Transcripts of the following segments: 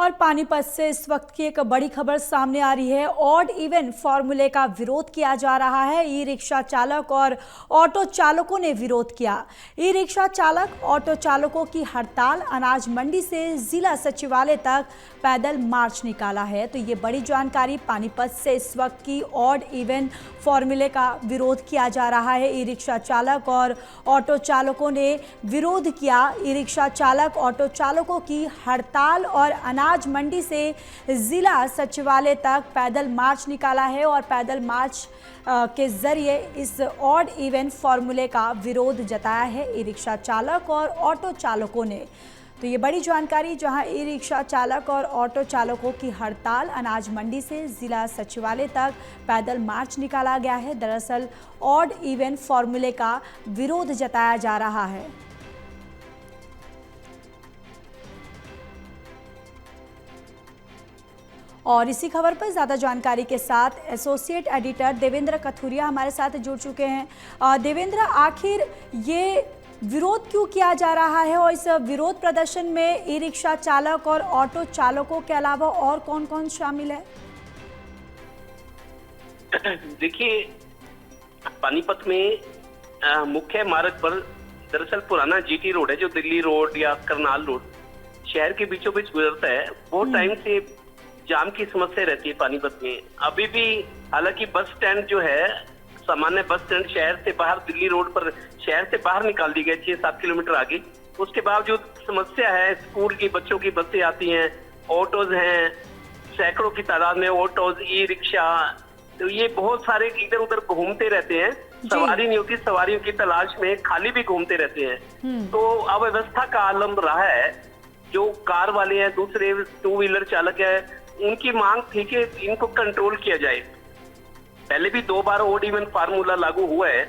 और पानीपत से इस वक्त की एक बड़ी खबर सामने आ रही है। ऑड इवन फॉर्मूले का विरोध किया जा रहा है। ई रिक्शा चालक और ऑटो चालकों ने विरोध किया। ई रिक्शा चालक ऑटो चालकों की हड़ताल, अनाज मंडी से जिला सचिवालय तक पैदल मार्च निकाला है। तो ये बड़ी जानकारी पानीपत से इस वक्त की ऑड इवन फॉर्मूले का विरोध किया जा रहा है। ई रिक्शा चालक और ऑटो चालकों ने विरोध किया। ई रिक्शा चालक ऑटो चालकों की हड़ताल और अनाज मंडी से जिला सचिवालय तक पैदल मार्च निकाला है और पैदल मार्च के जरिए इस ऑड इवन फॉर्मूले का विरोध जताया है ई रिक्शा चालक और ऑटो चालकों ने। तो ये बड़ी जानकारी, जहां ई रिक्शा चालक और ऑटो चालकों की हड़ताल, अनाज मंडी से जिला सचिवालय तक पैदल मार्च निकाला गया है। दरअसल ऑड इवन फॉर्मूले का विरोध जताया जा रहा है। और इसी खबर पर ज़्यादा जानकारी के साथ एसोसिएट एडिटर देवेंद्र कथुरिया हमारे साथ जुड़ चुके हैं। देवेंद्र, आखिर ये विरोध क्यों किया जा रहा है और इस विरोध प्रदर्शन में ई रिक्शा चालक और ऑटो चालकों के अलावा और कौन कौन शामिल है? देखिए, पानीपत में मुख्य मार्ग पर दरअसल पुराना जीटी रोड है, जो दिल्ली रोड या करनाल रोड शहर के बीचों बीच गुजरता है। बहुत टाइम से जाम की समस्या रहती है पानीपत में। अभी भी हालांकि बस स्टैंड जो है, सामान्य बस स्टैंड शहर से बाहर दिल्ली रोड पर शहर से बाहर निकाल दी गई 6-7 किलोमीटर आगे। उसके बावजूद समस्या है। स्कूल की बच्चों की बसें आती हैं, ऑटोज हैं, सैकड़ों की तादाद में ऑटोज, ई रिक्शा, तो ये बहुत सारे इधर उधर घूमते रहते हैं। सवारी नहीं होती, सवारियों की तलाश में खाली भी घूमते रहते हैं। तो अव्यवस्था का आलम रहा है। जो कार वाले हैं, दूसरे 2 व्हीलर चालक है, उनकी मांग थी कि इनको कंट्रोल किया जाए। पहले भी 2 बार ऑड इवन फार्मूला लागू हुआ है,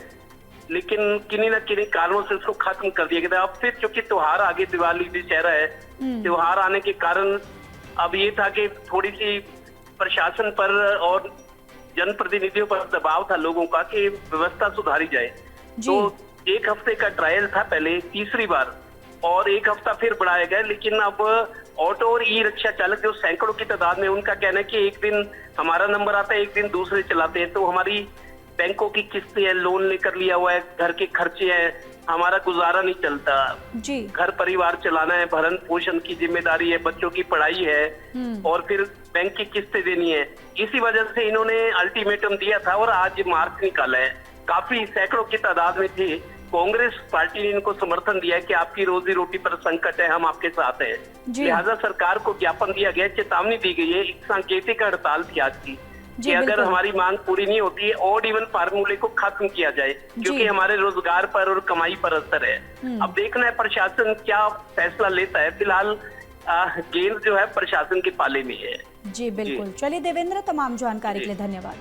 लेकिन किन्हीं न किन्हीं कारणों से उसको खत्म कर दिया गया। अब फिर चूंकि त्योहार आगे, दिवाली दशहरा है, त्योहार आने के कारण अब ये था कि थोड़ी सी प्रशासन पर और जनप्रतिनिधियों पर दबाव था लोगों का कि व्यवस्था सुधारी जाए। तो 1 हफ्ते का ट्रायल था पहले, तीसरी बार, और 1 हफ्ता फिर बढ़ाया गया। लेकिन अब ऑटो और ई रिक्शा चालक जो सैकड़ों की तादाद में, उनका कहना है कि एक दिन हमारा नंबर आता है, एक दिन दूसरे चलाते हैं। तो हमारी बैंकों की किस्तें हैं, लोन लेकर लिया हुआ है, घर के खर्चे हैं, हमारा गुजारा नहीं चलता जी। घर परिवार चलाना है, भरण पोषण की जिम्मेदारी है, बच्चों की पढ़ाई है, और फिर बैंक की किस्तें देनी है। इसी वजह से इन्होंने अल्टीमेटम दिया था और आज मार्च निकाला है। काफी सैकड़ों की तादाद में थे। कांग्रेस पार्टी ने इनको समर्थन दिया है कि आपकी रोजी रोटी पर संकट है, हम आपके साथ हैं। लिहाजा सरकार को ज्ञापन दिया गया, चेतावनी दी गई है। एक सांकेतिक हड़ताल थी आज की कि अगर हमारी मांग पूरी नहीं होती है, ऑड इवन फार्मूले को खत्म किया जाए, क्योंकि हमारे रोजगार पर और कमाई पर असर है। अब देखना है प्रशासन क्या फैसला लेता है। फिलहाल गेंद जो है प्रशासन के पाले में है। जी बिल्कुल। चलिए देवेंद्र, तमाम जानकारी के लिए धन्यवाद।